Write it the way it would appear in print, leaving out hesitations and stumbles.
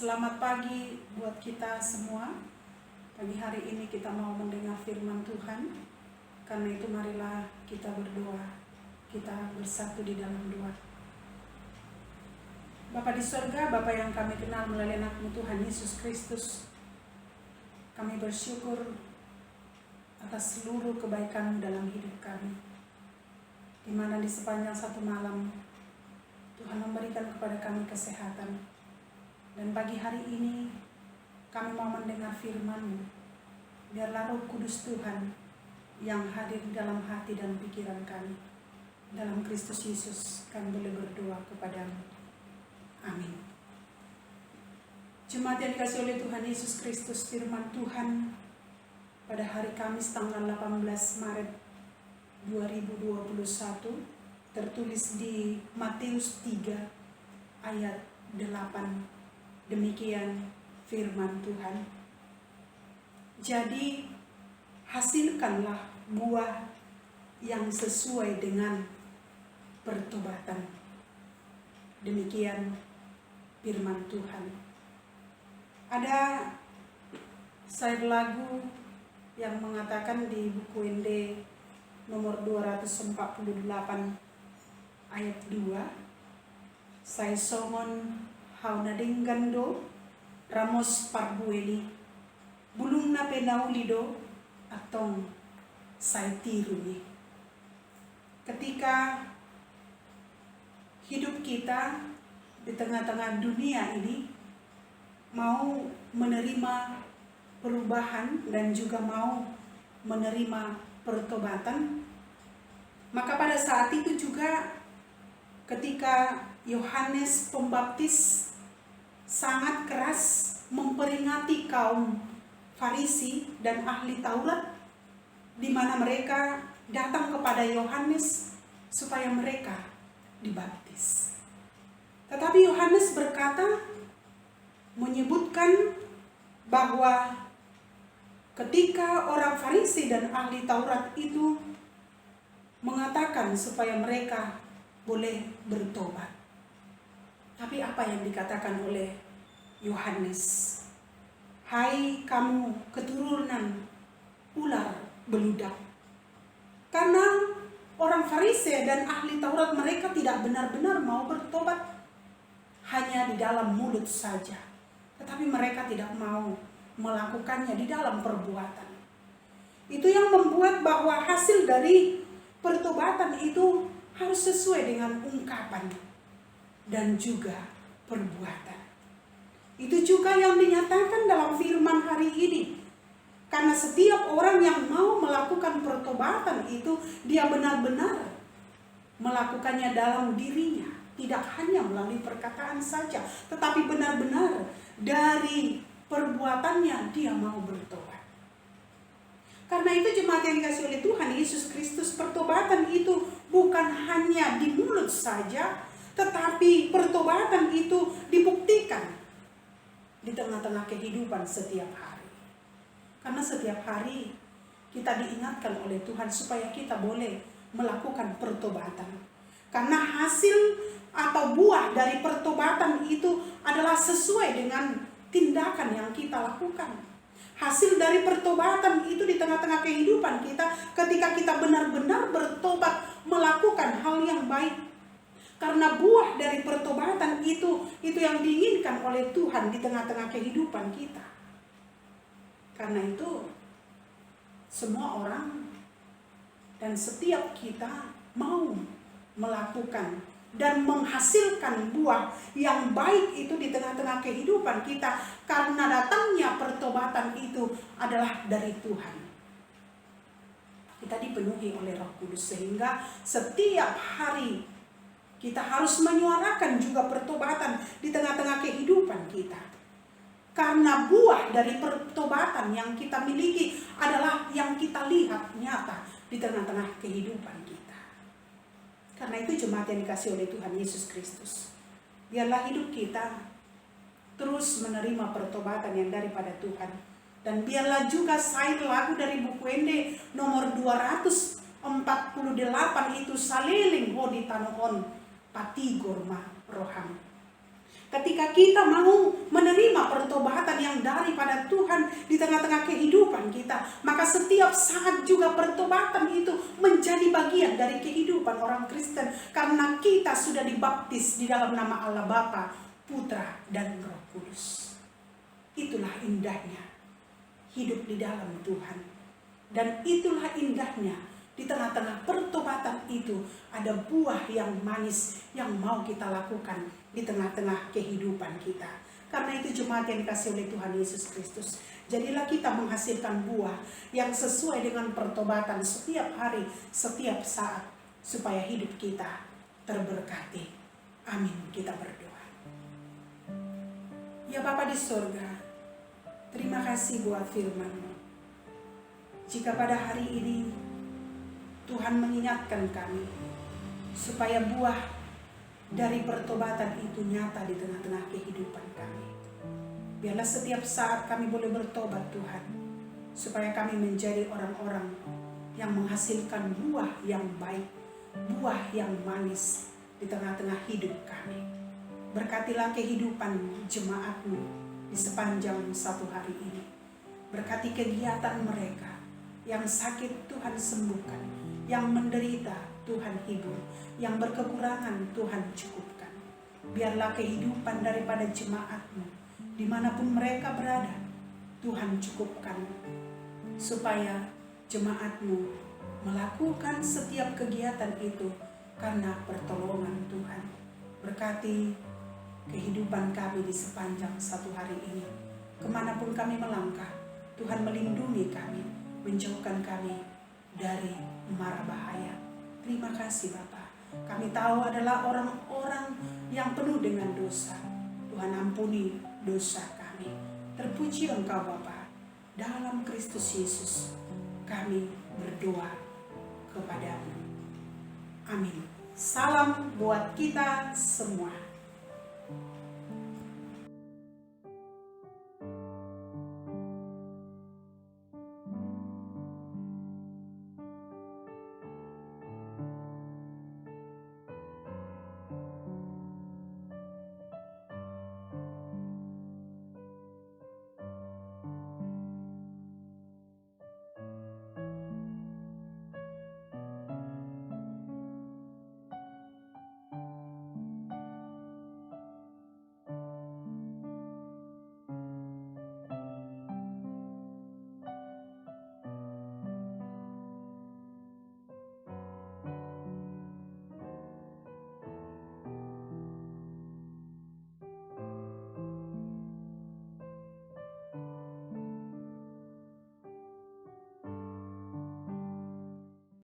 Selamat pagi buat kita semua. Pagi hari ini kita mau mendengar firman Tuhan. Karena itu marilah kita berdoa. Kita bersatu di dalam doa. Bapa di surga, Bapa yang kami kenal melalui anak-Mu Tuhan Yesus Kristus, kami bersyukur atas seluruh kebaikan-Mu dalam hidup kami. Di mana di sepanjang satu malam Tuhan memberikan kepada kami kesehatan. Dan pagi hari ini kami mau mendengar firman-Mu. Biarlah Roh Kudus Tuhan yang hadir di dalam hati dan pikiran kami. Dalam Kristus Yesus kami boleh berdoa kepadamu. Amin. Jemaat yang dikasihi oleh Tuhan Yesus Kristus, firman Tuhan pada hari Kamis tanggal 18 Maret 2021 tertulis di Matius 3 ayat 8. Demikian firman Tuhan. Jadi hasilkanlah buah yang sesuai dengan pertobatan. Demikian firman Tuhan. Ada syair lagu yang mengatakan di buku ND nomor 248 ayat 2. Sai songon haunading gando ramos parbueli bulung na penaulido atong sai tiruni. Ketika hidup kita di tengah-tengah dunia ini mau menerima perubahan dan juga mau menerima pertobatan, maka pada saat itu juga ketika Yohanes Pembaptis sangat keras memperingati kaum Farisi dan ahli Taurat, di mana mereka datang kepada Yohanes supaya mereka dibaptis. Tetapi Yohanes berkata, menyebutkan bahwa ketika orang Farisi dan ahli Taurat itu mengatakan supaya mereka boleh bertobat. Tapi apa yang dikatakan oleh Yohanes? Hai kamu keturunan ular beludak. Karena orang Farisi dan ahli Taurat mereka tidak benar-benar mau bertobat. Hanya di dalam mulut saja. Tetapi mereka tidak mau melakukannya di dalam perbuatan. Itu yang membuat bahwa hasil dari pertobatan itu harus sesuai dengan ungkapan dan juga perbuatan. Itu juga yang dinyatakan dalam firman hari ini. Karena setiap orang yang mau melakukan pertobatan itu, dia benar-benar melakukannya dalam dirinya. Tidak hanya melalui perkataan saja, tetapi benar-benar dari perbuatannya dia mau bertobat. Karena itu jemaat yang dikasihi oleh Tuhan Yesus Kristus, pertobatan itu bukan hanya di mulut saja, tetapi pertobatan itu dibuktikan di tengah-tengah kehidupan setiap hari. Karena setiap hari kita diingatkan oleh Tuhan supaya kita boleh melakukan pertobatan. Karena hasil atau buah dari pertobatan itu adalah sesuai dengan tindakan yang kita lakukan. Hasil dari pertobatan itu di tengah-tengah kehidupan kita, ketika kita benar-benar bertobat melakukan hal yang baik. Karena buah dari pertobatan itu yang diinginkan oleh Tuhan di tengah-tengah kehidupan kita. Karena itu semua orang dan setiap kita mau melakukan dan menghasilkan buah yang baik itu di tengah-tengah kehidupan kita. Karena datangnya pertobatan itu adalah dari Tuhan. Kita dipenuhi oleh Roh Kudus sehingga setiap hari kita harus menyuarakan juga pertobatan di tengah-tengah kehidupan kita. Karena buah dari pertobatan yang kita miliki adalah yang kita lihat nyata di tengah-tengah kehidupan kita. Karena itu jemaat yang dikasihi oleh Tuhan Yesus Kristus, biarlah hidup kita terus menerima pertobatan yang daripada Tuhan. Dan biarlah juga syair lagu dari buku ND nomor 248 itu saliling hodi tanohon patigor ma roham. Ketika kita mau menerima pertobatan yang daripada Tuhan di tengah-tengah kehidupan kita, maka setiap saat juga pertobatan itu menjadi bagian dari kehidupan orang Kristen. Karena kita sudah dibaptis di dalam nama Allah Bapa, Putra, dan Roh Kudus. Itulah indahnya hidup di dalam Tuhan. Dan itulah indahnya di tengah-tengah pertobatan itu ada buah yang manis yang mau kita lakukan di tengah-tengah kehidupan kita. Karena itu jemaat yang dikasihi oleh Tuhan Yesus Kristus, jadilah kita menghasilkan buah yang sesuai dengan pertobatan setiap hari, setiap saat, supaya hidup kita terberkati. Amin. Kita berdoa. Ya Bapa di surga, terima kasih buat firman-Mu. Jika pada hari ini Tuhan mengingatkan kami supaya buah dari pertobatan itu nyata di tengah-tengah kehidupan kami. Biarlah setiap saat kami boleh bertobat Tuhan, supaya kami menjadi orang-orang yang menghasilkan buah yang baik, buah yang manis di tengah-tengah hidup kami. Berkatilah kehidupan jemaat-Mu di sepanjang satu hari ini. Berkati kegiatan mereka. Yang sakit Tuhan sembuhkan, yang menderita Tuhan hibur, yang berkekurangan Tuhan cukupkan. Biarlah kehidupan daripada jemaat-Mu dimanapun mereka berada, Tuhan cukupkan, supaya jemaat-Mu melakukan setiap kegiatan itu karena pertolongan Tuhan. Berkati kehidupan kami di sepanjang satu hari ini. Kemanapun kami melangkah, Tuhan melindungi kami, menjauhkan kami dari mara bahaya. Terima kasih Bapa. Kami tahu adalah orang-orang yang penuh dengan dosa. Tuhan ampuni dosa kami. Terpuji Engkau Bapa. Dalam Kristus Yesus kami berdoa kepadamu. Amin. Salam buat kita semua.